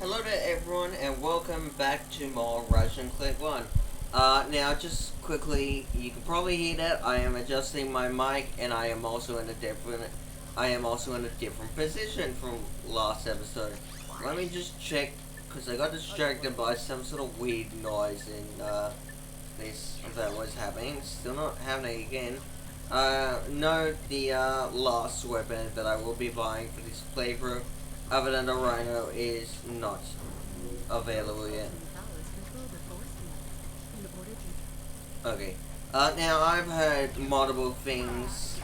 Hello to everyone and welcome back to more Ratchet and Clank 1. Now just quickly, you can probably hear that I am adjusting my mic and I am also in a different position from last episode. Let me just check because I got distracted by some sort of weird noise in this that was happening. Still not happening again. Note the last weapon that I will be buying for this playthrough, other than the Rhino, is not available yet. Okay. Now I've heard multiple things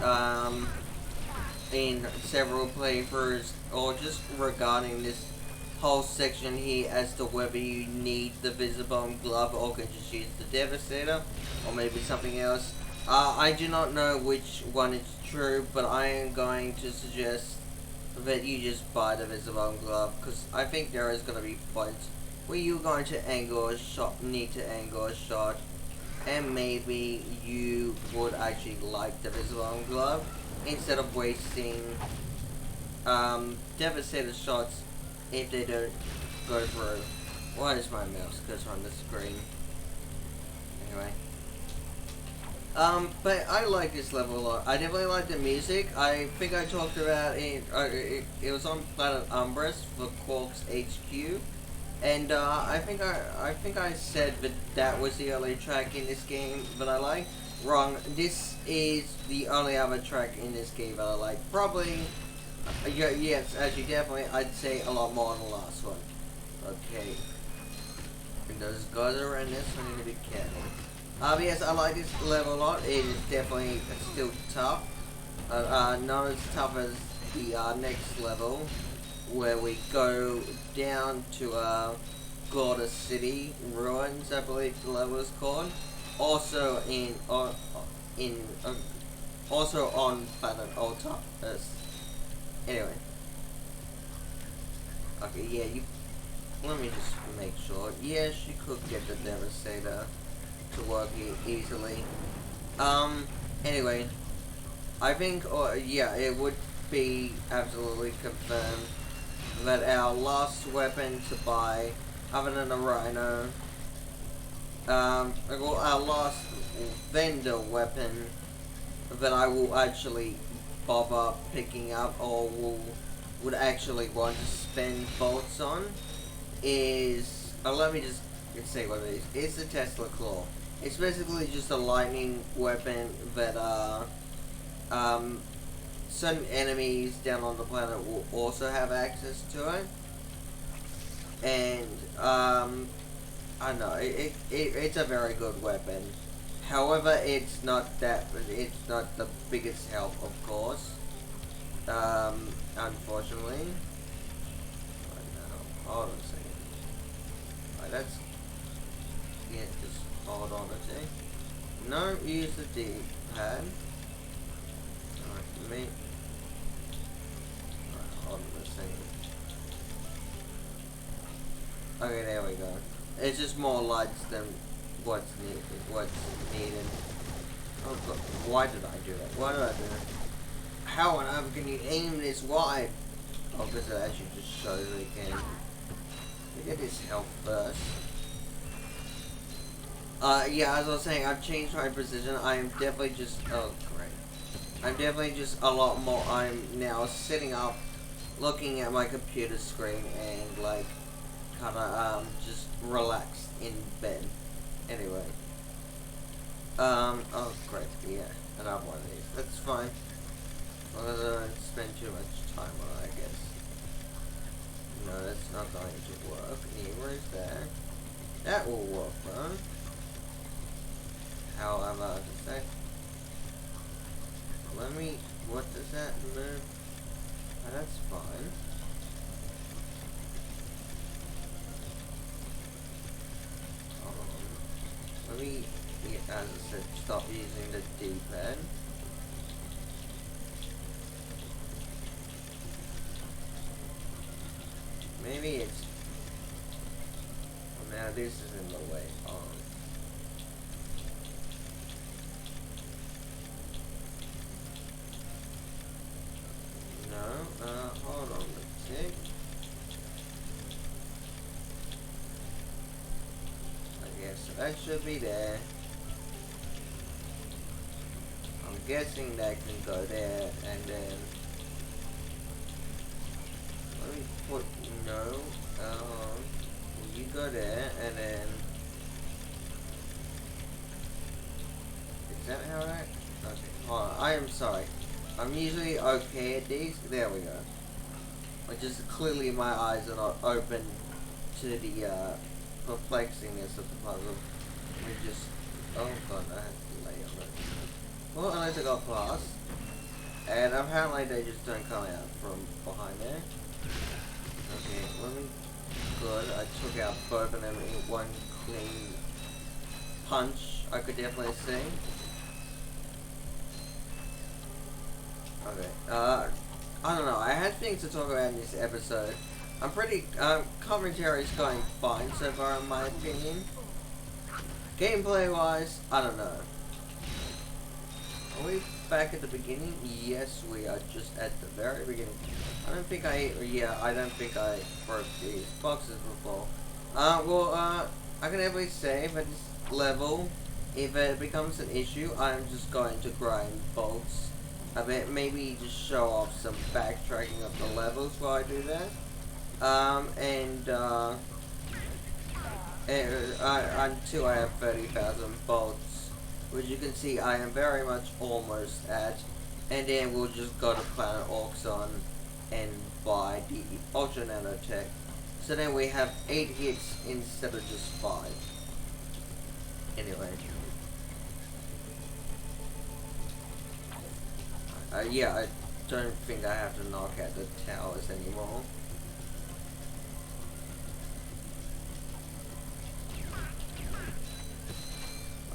in several playthroughs, or just regarding this whole section here, as to whether you need the Visible Glove or can just use the Devastator, or maybe something else. I do not know which one is true, but I am going to suggest that you just buy the Visible Glove, because I think there is going to be points where you're going to need to angle a shot, and maybe you would actually like the Visible Glove instead of wasting devastated shots if they don't go through. Why is my mouse goes on the screen? Anyway. But I like this level a lot. I definitely like the music. I think I talked about it. It was on Planet Umbris for Quark's HQ, and I think I said that was the only track in this game that I like. Wrong. This is the only other track in this game that I like. Probably. Yes, actually, definitely. I'd say a lot more than the last one. Okay. And those guys are around this, so I need to be careful. Yes, I like this level a lot. It is definitely still tough. Not as tough as the next level, where we go down to Gorda City Ruins, I believe the level is called. Also also on Planet Alta. Anyway. Okay, yeah, let me just make sure. Yes, you could get the Devastator to work easily. Anyway, I think, yeah, it would be absolutely confirmed that our last weapon to buy, other than the Rhino, well, our last vendor weapon that I will actually bother picking up, or would actually want to spend bolts on, is, let me just say what it is. It's the Tesla Claw. It's basically just a lightning weapon that certain enemies down on the planet will also have access to it. And I don't know, it's a very good weapon. However, it's not the biggest help, of course. Unfortunately. No, hold on a second. Right, that's, yeah, just hold on a sec. No, use the D-pad. Alright, let me, hold on a second. Okay, there we go. It's just more lights than what's needed. Oh god, why did I do that? Why did I do that? How on earth can you aim this wide? Oh, because it actually just shows that you can. Let me get his health first. Yeah, as I was saying, I've changed my position. I am definitely just, oh great. I'm definitely just a lot more, I'm now sitting up, looking at my computer screen and like, kinda, just relaxed in bed. Anyway. Oh great, yeah, another one of these. That's fine. As long as I don't spend too much time on it, I guess. No, that's not going to work. Neither is that. That will work, though. However, does that... Let me... What does that move? Oh, that's fine. Hold on. Let me, as I said, stop using the D-pad. Maybe it's... Well, now this is in the way. No, hold on a tick. that should be there. I'm guessing that can go there, and then let me put no. You go there, and then is that how I? Okay, hold on. I am sorry. I'm usually okay at these. There we go. Like, just clearly my eyes are not open to the perplexingness of the puzzle. We just, oh god, I have to lay on it. Well, unless I got past. And apparently they just don't come out from behind there. Okay, let me, good, I took out both of them in one clean punch, I could definitely see. Okay, I don't know, I had things to talk about in this episode. I'm pretty, commentary's going fine so far in my opinion. Gameplay wise, I don't know. Are we back at the beginning? Yes, we are just at the very beginning. I don't think I broke these boxes before. I can definitely say that this level, if it becomes an issue, I'm just going to grind bolts. I bet maybe just show off some backtracking of the levels while I do that. Until I have 30,000 bolts, which you can see I am very much almost at, and then we'll just go to Planet Auxon and buy the Ultra Nanotech. So then we have 8 hits instead of just 5. Anyway. Yeah, I don't think I have to knock out the towers anymore.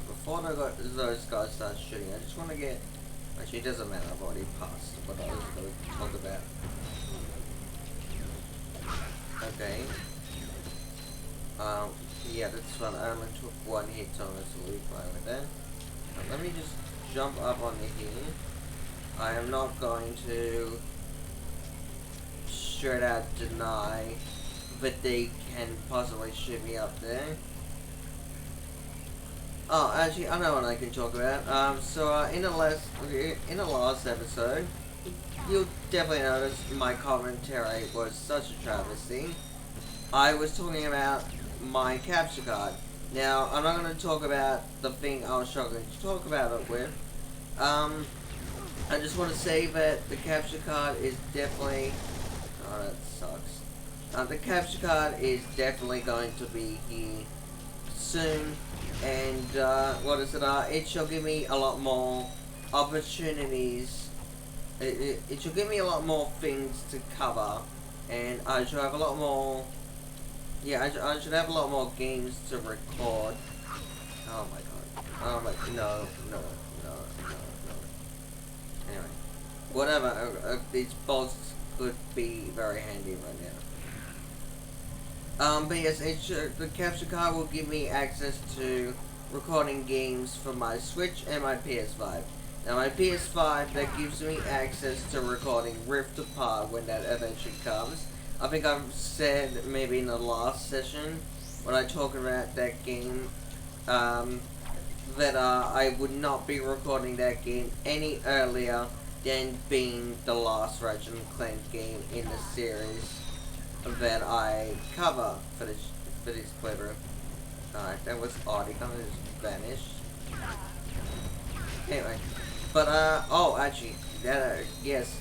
Before those guys start shooting, I just want to get... Actually, it doesn't matter, I've already passed what I was going to talk about. Okay. Yeah, that's fun. I only took 1 hit on this, so we'll be fine with that. Let me just jump up on the here. I am not going to straight out deny that they can possibly shoot me up there. Oh, actually, I know what I can talk about. In the last episode, you'll definitely notice my commentary was such a travesty. I was talking about my capture card. Now, I'm not going to talk about the thing I was struggling to talk about it with. I just want to say that the capture card is definitely... Oh, that sucks. The capture card is definitely going to be here soon. And, it shall give me a lot more opportunities. It shall give me a lot more things to cover. And I shall have a lot more... Yeah, I should have a lot more games to record. Oh my god. Oh my... No. Anyway. Whatever. These bolts could be very handy right now. But yes, the capture card will give me access to recording games for my Switch and my PS5. Now my PS5, that gives me access to recording Rift Apart when that eventually comes. I think I've said maybe in the last session when I talked about that game, that I would not be recording that game any earlier than being the last Ratchet and Clank game in the series that I cover for this playthrough. Alright, that was odd, it kind of just vanished. Anyway, but oh, actually, yes,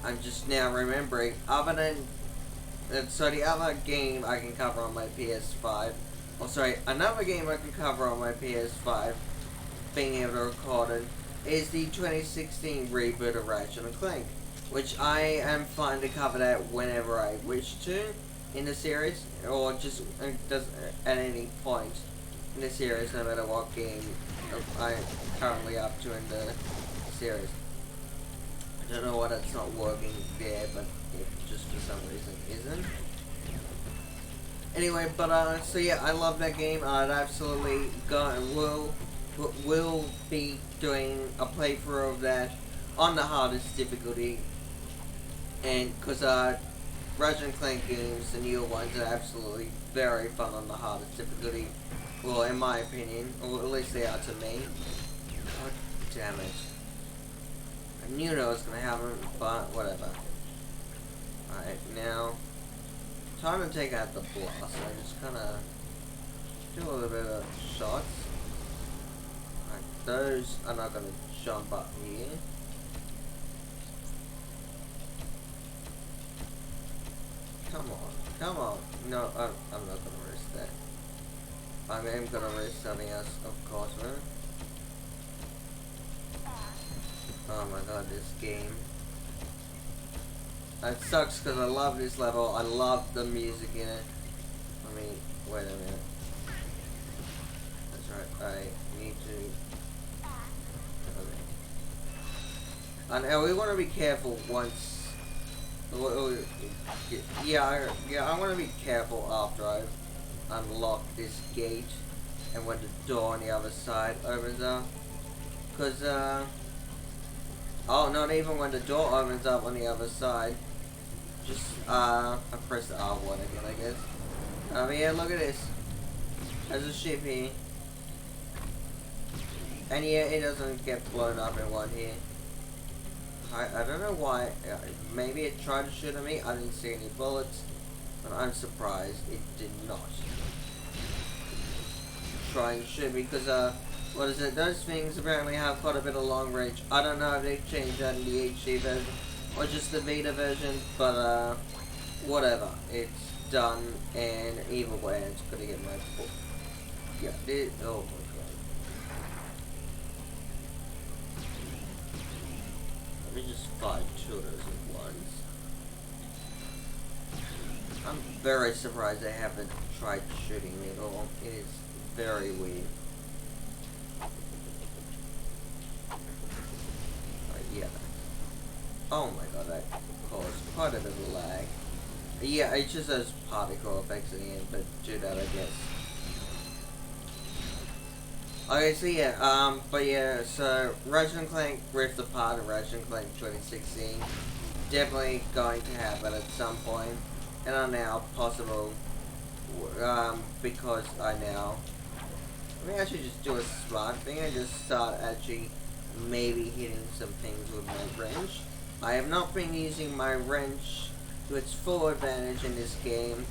I'm just now remembering, other than, so the other game I can cover on my PS5, oh sorry, another game I can cover on my PS5, being able to record it, is the 2016 reboot of Ratchet and Clank, which I am fine to cover that whenever I wish to in the series, or just at any point in the series, no matter what game I'm currently up to in the series. I don't know why that's not working there, but it just for some reason isn't. Anyway, but so yeah, I love that game. I'd absolutely will be doing a playthrough of that on the hardest difficulty, and because Ratchet and Clank games, the newer ones, are absolutely very fun on the hardest difficulty. Well, in my opinion, or at least they are to me. God damn it. I knew that was gonna happen, but whatever. Alright, now, time to take out the blast. I just kinda do a little bit of shots. Alright, those are not gonna jump up here. Come on, come on. No, I'm not gonna risk that. I am gonna risk something else, of course, man. Oh my god, this game. It sucks because I love this level. I love the music in it. I mean, wait a minute. That's right, I need to... Okay. And we want to be careful once... Yeah, I want to be careful after I've unlocked this gate and when the door on the other side opens up. Because, oh, not even when the door opens up on the other side. Just, I press the R1 again, I guess. Yeah, look at this. There's a ship here. And yeah, it doesn't get blown up in one here. I don't know why. Maybe it tried to shoot at me. I didn't see any bullets. But I'm surprised it did not try and shoot me. Because, what is it? Those things apparently have quite a bit of long range. I don't know if they've changed that in the HD version or just the Vita version, but whatever. It's done, and either way, it's gonna get my foot. Yeah, oh my god. Let me just fight two of those at once. I'm very surprised they haven't tried shooting me at all. It is very weird. Yeah. Oh my god, that caused quite a bit of lag. Yeah, it's just those particle effects at the end, but do that, I guess. Okay, so yeah, but yeah, so Ratchet and Clank Rift Apart and Ratchet and Clank 2016 definitely going to happen at some point, and are now possible, because I now, let me actually just do a smart thing and just start actually maybe hitting some things with my wrench. I have not been using my wrench to its full advantage in this game,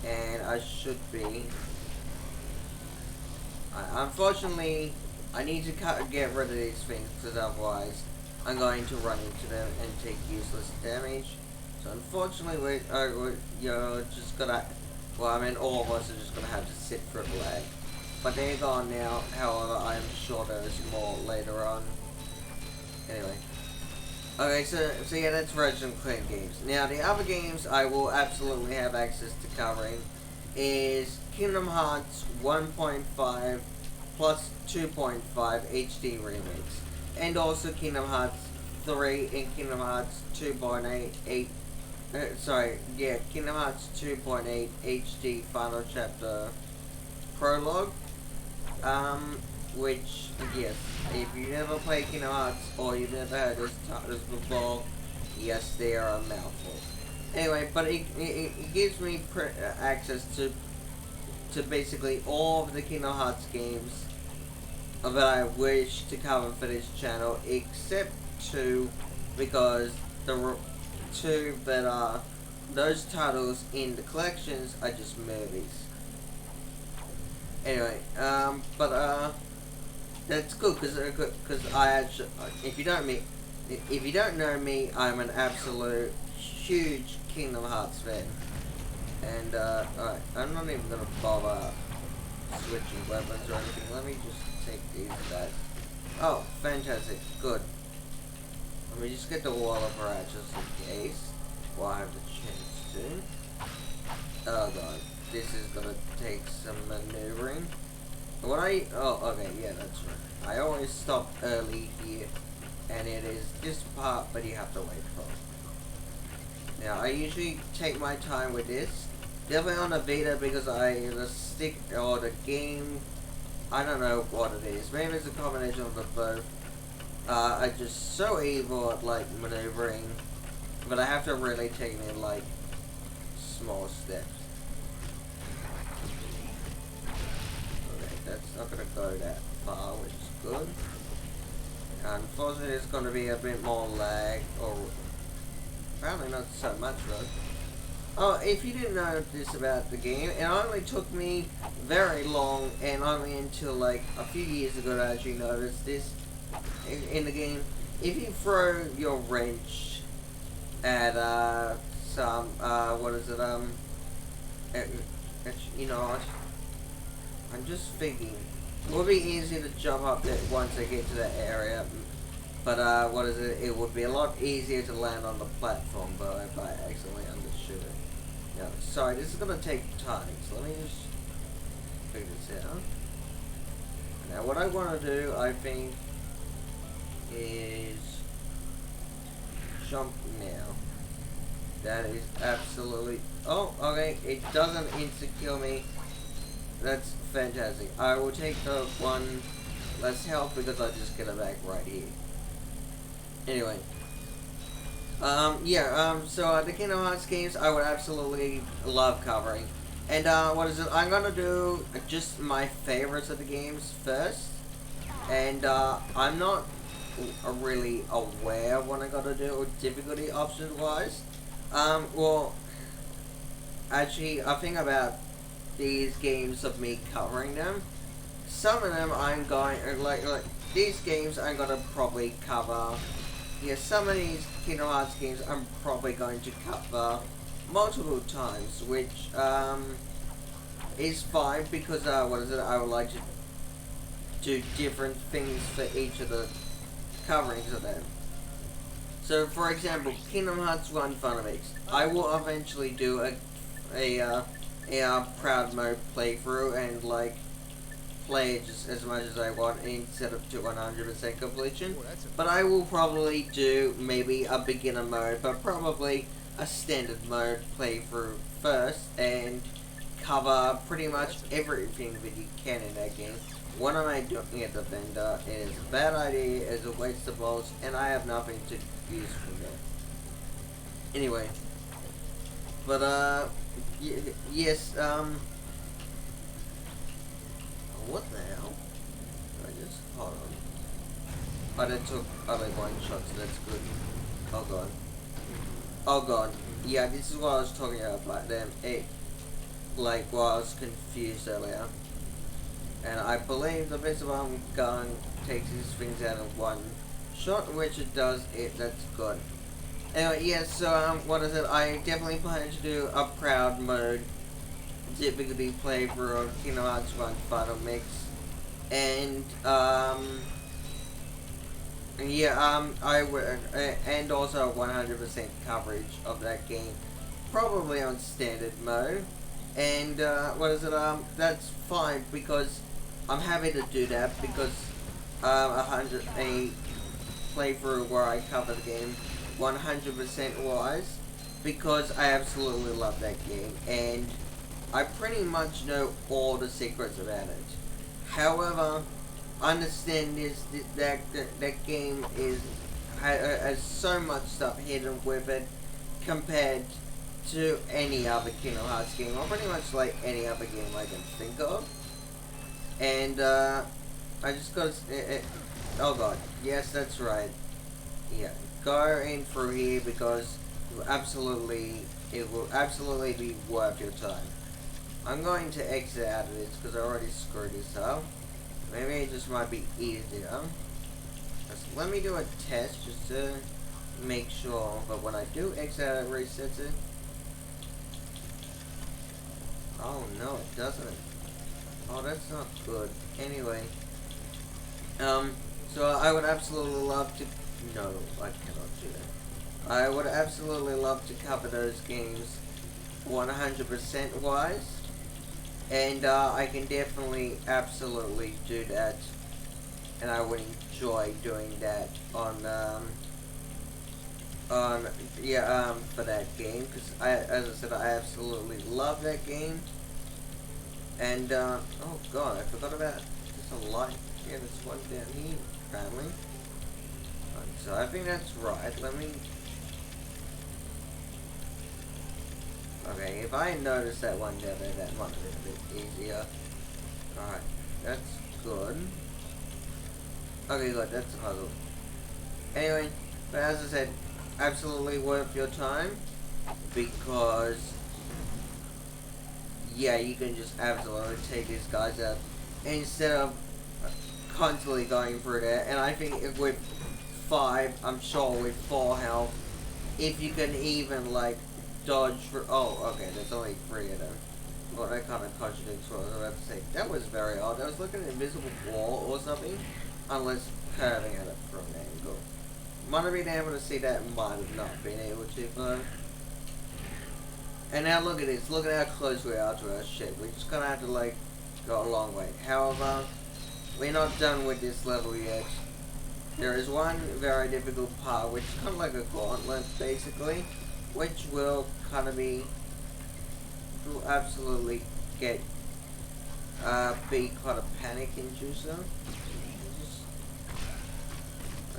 and I should be. Unfortunately, I need to get rid of these things, because otherwise I'm going to run into them and take useless damage. So unfortunately, you're just gonna, well, I mean, all of us are just gonna have to sit for a lag. But they're gone now. However, I'm sure there's more later on. Anyway. Okay, so yeah, that's Ratchet and Clank games. Now, the other games I will absolutely have access to covering is Kingdom Hearts 1.5 plus 2.5 HD remix, and also Kingdom Hearts 3 and Kingdom Hearts 2.8, Kingdom Hearts 2.8 HD Final Chapter Prologue. Which, yes, if you never played Kingdom Hearts or you've never heard this before, yes, they are a mouthful. Anyway, but it gives me access to basically all of the Kingdom Hearts games that I wish to cover for this channel, except two, because the two that are those titles in the collections are just movies. Anyway, that's good because I actually, if you don't know me, I'm an absolute huge Kingdom Hearts fan, and alright, I'm not even gonna bother switching weapons or anything. Let me just take these guys. Oh, fantastic, good. Let me just get the wall of Ratchet just in case, while I have the chance to. Oh god, this is gonna take some maneuvering. Oh, okay, yeah, that's right. I always stop early here, and it is this part, but you have to wait for it. Now, I usually take my time with this. Definitely on the Vita, because the stick, or the game, I don't know what it is. Maybe it's a combination of the both. I'm just so evil at, like, maneuvering, but I have to really take me, like, small steps. Okay, that's not gonna go that far, which is good. Unfortunately, it's gonna be a bit more lag, or apparently not so much though. Oh, if you didn't know this about the game, it only took me very long, and only until like a few years ago to actually notice this in the game. If you throw your wrench at some what is it at, you know what? I'm just thinking it would be easy to jump up there once I get to that area, but what is it? It would be a lot easier to land on the platform, but if I accidentally undershoot it. Yeah, sorry, this is gonna take time, so let me just figure this out. Now, what I want to do, I think, is jump now. That is absolutely... Oh, okay, it doesn't insta-kill me. That's fantastic. I will take the one less health because I just get it back right here. Anyway. So the Kingdom Hearts games I would absolutely love covering. And what is it? I'm gonna do just my favorites of the games first. And I'm not really aware of what I gotta do difficulty options wise. Well, actually, I think about these games of me covering them. Some of them I'm going like these games I'm gonna probably cover. Yeah, some of these Kingdom Hearts games I'm probably going to cover multiple times, which is fine because what is it? I would like to do different things for each of the coverings of them. So, for example, Kingdom Hearts 1 Funimix. I will eventually do a proud mode playthrough and like play it just as much as I want instead of to 100% completion. But I will probably do maybe a beginner mode, but probably a standard mode playthrough first and cover pretty much everything that you can in that game. What am I doing at the vendor? It is a bad idea, it's a waste of balls, and I have nothing to use from there. Anyway. But, yes, what the hell? I just, hold on. Oh, that took other one shots, that's good. Oh god. Oh god. Yeah, this is what I was talking about them. Like, I was confused earlier. And I believe the best one gun takes these things out in one shot, which it does, that's good. Anyway, yes, so, what is it? I definitely plan to do a proud mode difficulty playthrough of Kingdom Hearts 1 Final Mix. And, I would, and also 100% coverage of that game, probably on standard mode. And, what is it, that's fine, because I'm happy to do that, because, a playthrough where I cover the game 100% wise, because I absolutely love that game, and I pretty much know all the secrets about it. However, understand this, that game has so much stuff hidden with it compared to any other Kingdom Hearts game, or pretty much like any other game I can think of. And I just got oh god, yes, that's right. Yeah, go in through here because it will absolutely be worth your time. I'm going to exit out of this because I already screwed this up. Maybe it just might be easier. Just let me do a test just to make sure, but when I do exit out, it resets it. Oh no, it doesn't. Oh, that's not good. Anyway, so I would absolutely love to. No, I cannot do that. I would absolutely love to cover those games 100% wise, and I can definitely absolutely do that, and I would enjoy doing that on for that game, because as I said, I absolutely love that game. And oh god, I forgot about there's a light. Yeah, there's one down here apparently. So I think that's right. Let me. Okay, if I notice that one down there, that might have been a bit easier. Alright, that's good. Okay, good, that's a puzzle. Anyway, but as I said, absolutely worth your time. Because, yeah, you can just absolutely take these guys out. Instead of constantly going through there. And I think if with 5, I'm sure with 4 health, if you can even, like, dodge for... Oh, okay, there's only 3 of them. Well, that kind of contradicts what I was about to say. That was very odd. I was looking at an invisible wall or something. Unless curving at it from an angle. Might have been able to see that, might have not been able to, but... And now look at this. Look at how close we are to our ship. We're just gonna have to, like, go a long way. However, we're not done with this level yet. There is one very difficult part, which is kind of like a gauntlet, basically, which will kind of be, will absolutely get, be quite a panic inducer.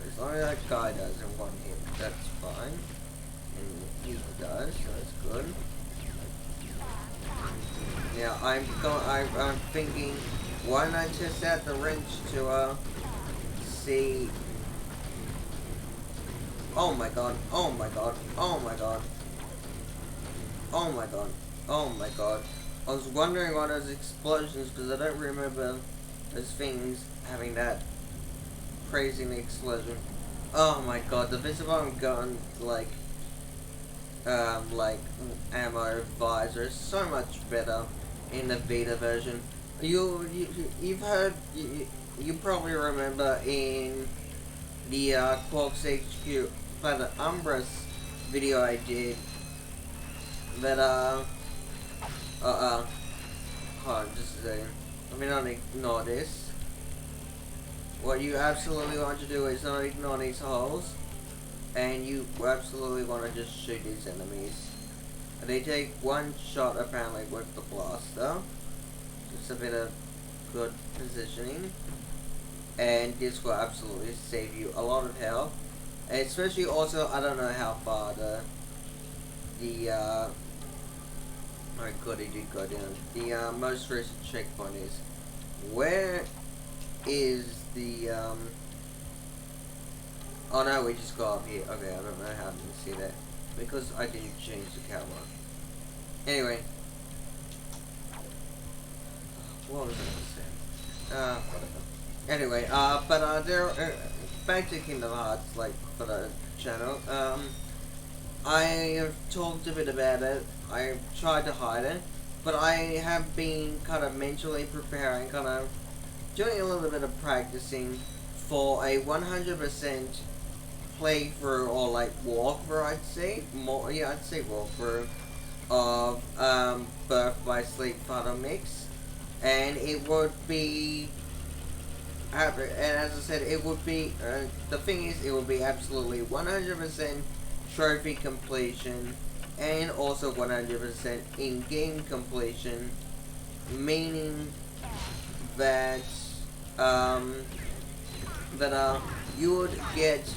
As long as that guy doesn't want him, that's fine. And he does, so that's good. Yeah, I'm thinking, why not test out the wrench to, see... Oh my god, oh my god, oh my god. Oh my god, oh my god. I was wondering why those explosions, because I don't remember those things having that crazy explosion. Oh my god, the visible gun, like ammo visor is so much better in the Vita version. You've heard, you probably remember in the Quarks HQ Planet Umbras video I did that hold on just a second. Let me not ignore this. What you absolutely want to do is not ignore these holes, and you absolutely want to just shoot these enemies. And they take one shot apparently with the blaster. Just a bit of good positioning. And this will absolutely save you a lot of health. And especially also, I don't know how far my goody did go down. The most recent checkpoint is. Where is the oh no, we just go up here. Okay, I don't know how to see that. Because I didn't change the camera. Anyway. What was I going to say? Whatever. Anyway, back to Kingdom Hearts, like, for the channel, I have talked a bit about it. I tried to hide it, but I have been kind of mentally preparing, kind of doing a little bit of practicing for a 100% playthrough, or like walkthrough, I'd say. Yeah, I'd say walkthrough of Birth by Sleep Photo Mix, and it would be. And as I said, it would be, the thing is, it would be absolutely 100% trophy completion, and also 100% in-game completion, meaning that, you would get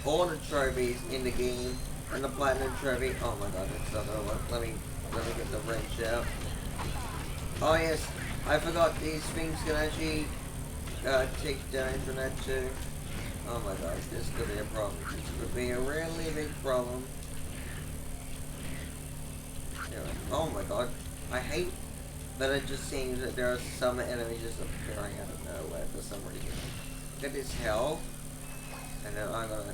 all the trophies in the game, and the platinum trophy. Oh my god, that's not gonna work. Let me get the wrench out. Oh yes, I forgot these things can actually take down internet too. Oh my god, this could be a problem. This could be a really big problem. Anyway, oh my god, I hate that it just seems that there are some enemies just appearing out of nowhere for some reason. Look at this health, and then I'm gonna...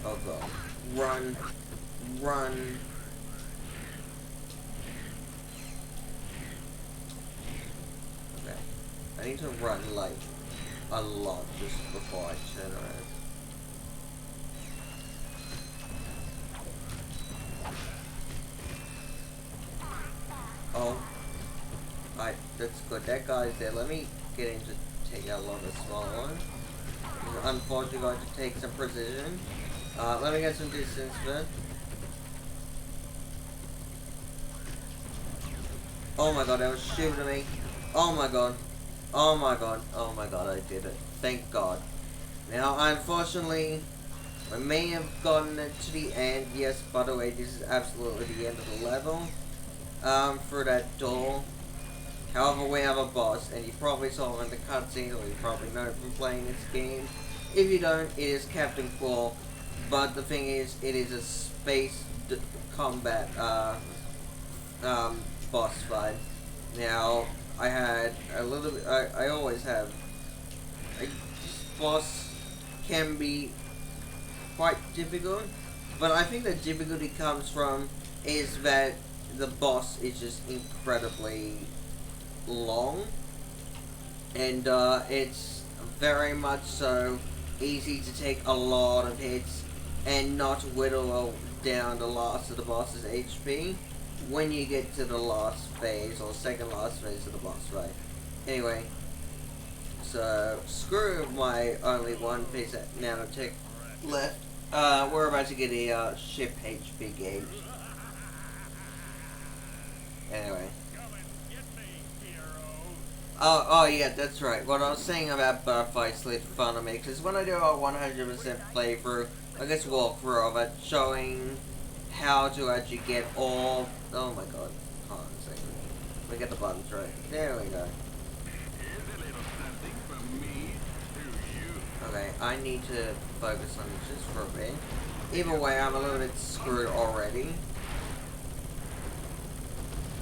Oh god, run, run. I need to run, like, a lot just before I turn around. Oh. Alright, that's good. That guy's there. Let me get him to take out a lot of the smaller ones. He's unfortunately going to take some precision. Let me get some distance first. Oh my god, that was shooting me. Oh my god. Oh my god, I did it. Thank god. Now, unfortunately, I may have gotten it to the end. Yes, by the way, this is absolutely the end of the level. For that door. However, we have a boss, and you probably saw him in the cutscene, or you probably know from playing this game. If you don't, it is Captain Claw. But the thing is, it is a space combat boss fight. Now, I had a little bit. I always have. This boss can be quite difficult, but I think the difficulty comes from is that the boss is just incredibly long, and it's very much so easy to take a lot of hits and not whittle down the last of the boss's HP when you get to the last phase or second last phase of the boss fight. Anyway, so screw my only one piece of nanotech left. We're about to get a ship HP gauge. Anyway. Oh yeah, that's right. What I was saying about butterfly slid fun of me, because when I do a 100% playthrough, I guess walkthrough of it, showing how to actually get all. Oh my god. Hold on a second. Let me get the buttons right. There we go. Okay, I need to focus on it just for a bit. Either way, I'm a little bit screwed already.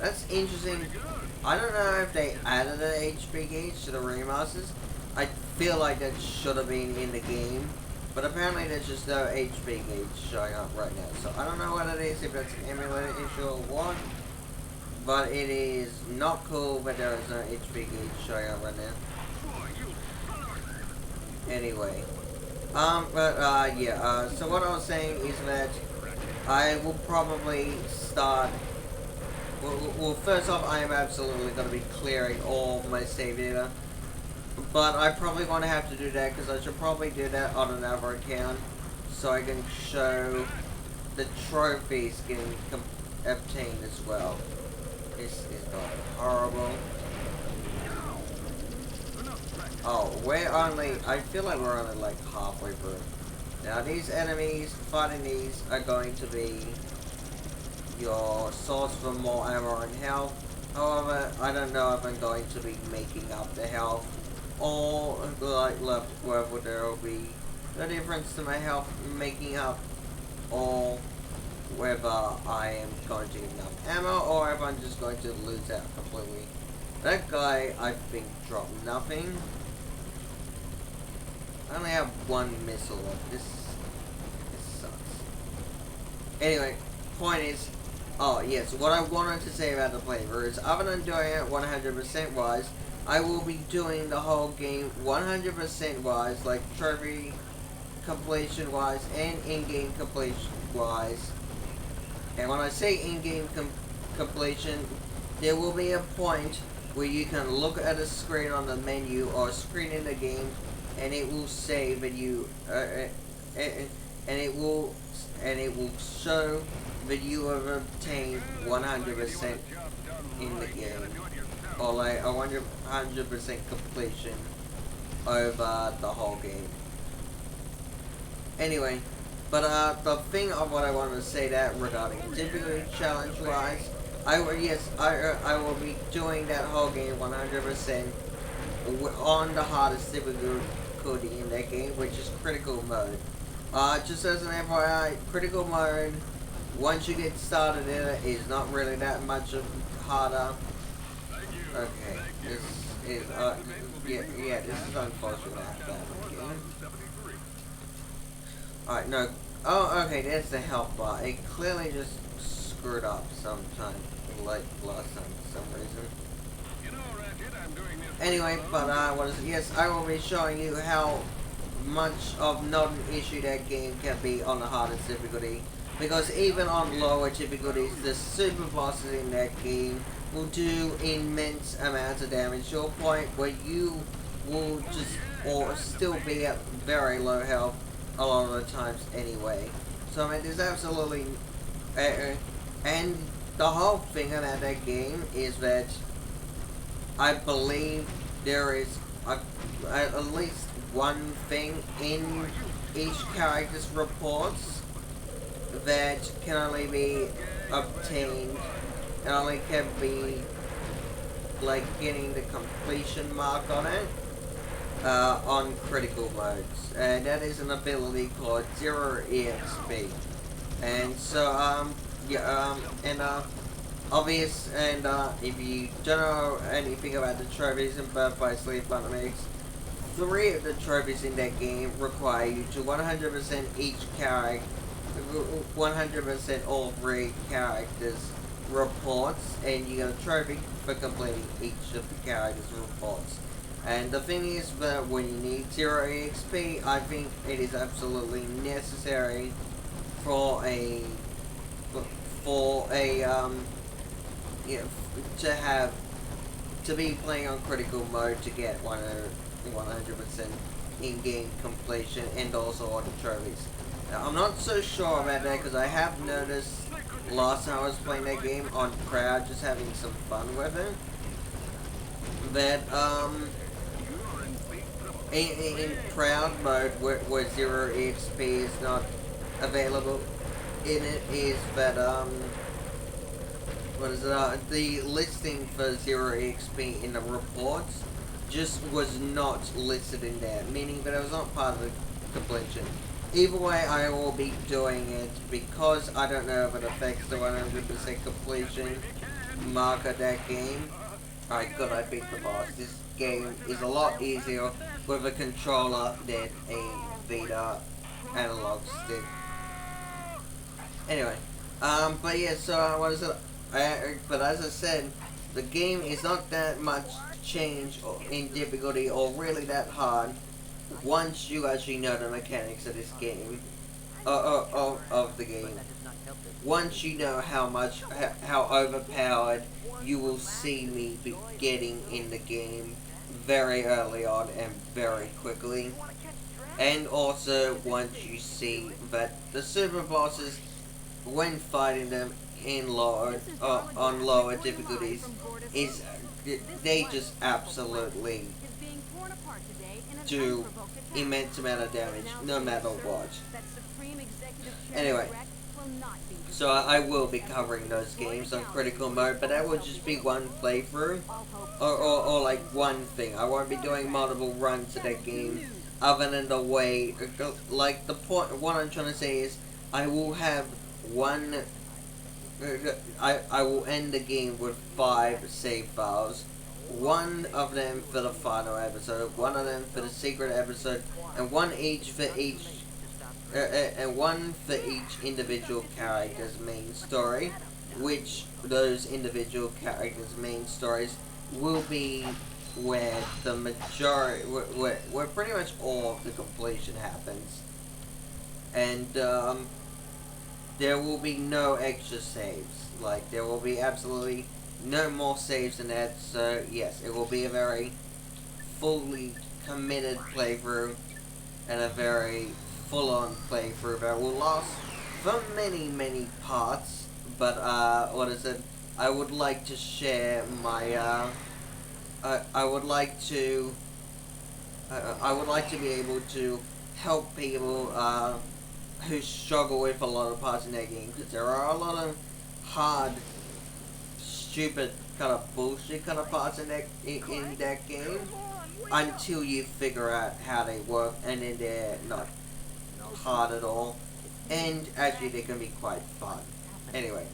That's interesting. I don't know if they added an HP gauge to the remasters. I feel like that should have been in the game. But apparently there's just no HP gauge showing up right now. So I don't know what it is, if it's an emulator issue or what. But it is not cool that there is no HP gauge showing up right now. Anyway. So what I was saying is that I will probably start. Well, first off, I am absolutely going to be clearing all my save data. But I probably want to have to do that because I should probably do that on another account. So I can show the trophies getting obtained as well. This is going horrible. Oh, we're only, I feel like we're only like halfway through. Now these enemies, fighting these, are going to be your source for more ammo and health. However, I don't know if I'm going to be making up the health, or like whether there will be a difference to my health making up, or whether I am going to get enough ammo, or if I'm just going to lose out completely. That guy, I think, dropped nothing. I only have one missile left. This sucks. Anyway, point is, oh yes, what I wanted to say about the playthrough is, other than doing it 100% wise, I will be doing the whole game 100% wise, like trophy completion wise and in-game completion wise. And when I say in-game completion, there will be a point where you can look at a screen on the menu or a screen in the game, and it will say that you and it will show that you have obtained 100% in the game, or like a 100% completion over the whole game. Anyway, but the thing of what I wanted to say that regarding difficulty challenge wise, I will be doing that whole game 100% on the hardest difficulty in that game, which is critical mode. Just as an FYI, critical mode, once you get started in it, is not really that much harder. Okay, this is this is unfortunate. Alright, no. Oh, okay, there's the health bar. It clearly just screwed up sometime, like last time for some reason. You know, Ratchet, I'm doing this. Anyway, but what is it? Yes, I will be showing you how much of not an issue that game can be on the hardest difficulty. Because even on lower difficulties, the super bosses in that game will do immense amounts of damage to a point where you will just, or still be at very low health a lot of the times anyway. So I mean, there's absolutely, and the whole thing about that game is that I believe there is at least one thing in each character's reports that can only be obtained, and only can be like getting the completion mark on it on critical modes, and that is an ability called Zero EXP. And so obvious, and if you don't know anything about the trophies in Birth by Sleep Funimix, 3 of the trophies in that game require you to 100% each character, 100% all 3 characters' reports, and you get a trophy for completing each of the characters' reports. And the thing is that when you need 0 EXP, I think it is absolutely necessary for a you know, to be playing on critical mode to get 100% in-game completion and also all the trophies. Now, I'm not so sure about that because I have noticed last time I was playing that game on crowd, just having some fun with it, that in proud mode where 0 EXP is not available in it, is that what is it, the listing for 0 EXP in the reports just was not listed in there, meaning that it was not part of the completion. Either way, I will be doing it because I don't know if it affects the 100% completion mark of that game. Alright, good, I beat the boss. This game is a lot easier with a controller than a Vita analog stick. Anyway, but yeah, so what is it? But as I said, the game is not that much change in difficulty or really that hard once you actually know the mechanics of this game, of the game. Once you know how overpowered you will see me be getting in the game very early on and very quickly. And also once you see that the super bosses, when fighting them in on lower difficulties, they just absolutely do immense amount of damage no matter what. Anyway, so I will be covering those games on critical mode, but that will just be one playthrough, or like one thing. I won't be doing multiple runs of that game, other than the way, like the point, what I'm trying to say is, I will have one, I will end the game with 5 save files. One of them for the final episode, one of them for the secret episode, and one for each individual character's main story, which those individual characters' main stories will be where the majority, where pretty much all of the completion happens. And there will be no extra saves. Like, there will be absolutely no more saves than that. So yes, it will be a very fully committed playthrough and a very full-on playthrough that will last for many parts. But what is it? I would like to share my I would like to be able to help people who struggle with a lot of parts in that game, because there are a lot of hard, stupid, kind of bullshit kind of parts in that game until you figure out how they work, and then they're not hard at all, and actually they can be quite fun. Anyway,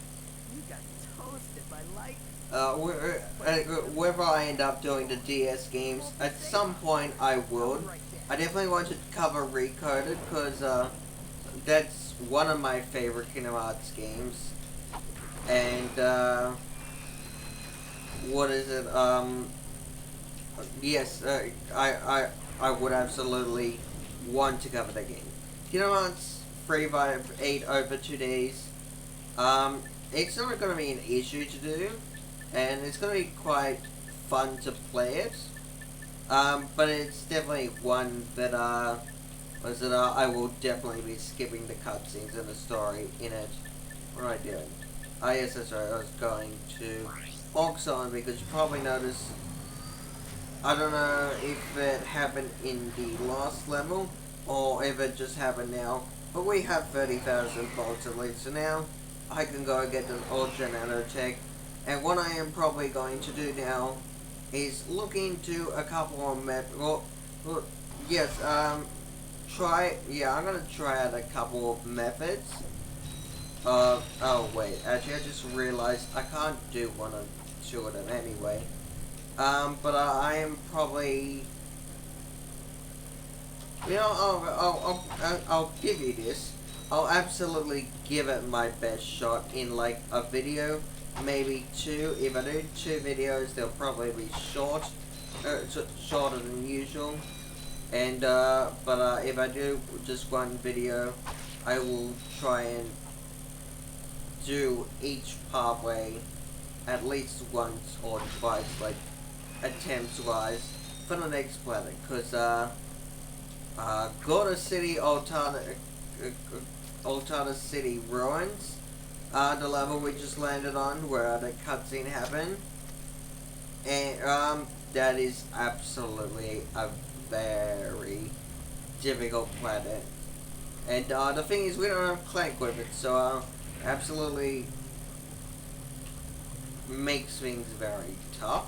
whether I end up doing the DS games, at some point I will. I definitely want to cover Recoded, because that's one of my favorite Kingdom Hearts games. And what is it? Yes, I would absolutely want to cover that game. Kingdom Hearts 3 by 8 over 2 days. It's not going to be an issue to do, and it's going to be quite fun to play it. But it's definitely one that I will definitely be skipping the cutscenes and the story in it. What am I doing? Yes, that's right. I was going to Oxon, because you probably noticed, I don't know if it happened in the last level, or if it just happened now. But we have 30,000 volts at least, so now I can go get an ultra nanotech. And what I am probably going to do now is look into a couple of well, yes, I'm gonna try out a couple of methods. Oh wait, actually I just realized I can't do one or two of them anyway. But I am probably, I'll give you this. I'll absolutely give it my best shot in like a video, maybe two. If I do two videos, they'll probably be shorter than usual. And but if I do just one video, I will try and do each pathway at least once or twice, like attempts wise, for the next planet. Cause go to City Altana City Ruins, the level we just landed on, where the cutscene happened, and that is absolutely a very difficult planet. And the thing is, we don't have Clank with it, so absolutely makes things very tough.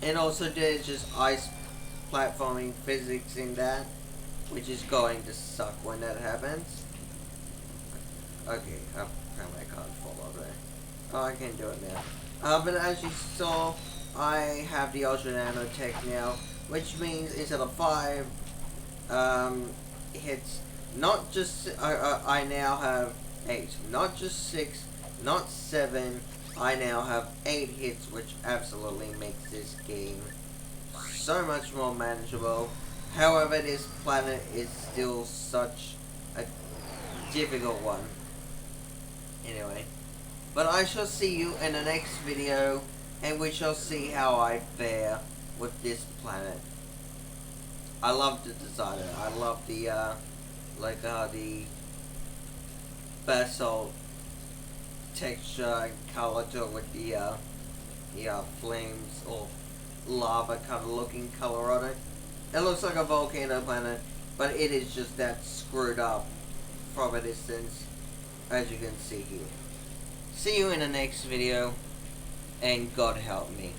And also, there's just ice platforming physics in that, which is going to suck when that happens. Okay, apparently I can't follow there. Oh, I can do it now. But as you saw, I have the Ultra Nanotech now, which means instead of 5 hits, not just I now have 8, not just 6, not 7. I now have 8 hits, which absolutely makes this game so much more manageable. However, this planet is still such a difficult one. Anyway, but I shall see you in the next video, and we shall see how I fare with this planet. I love the design of it. I love the the basalt texture and color to it with the flames or lava kind of looking color on it. It looks like a volcano planet, but it is just that screwed up from a distance, as you can see here. See you in the next video, and God help me.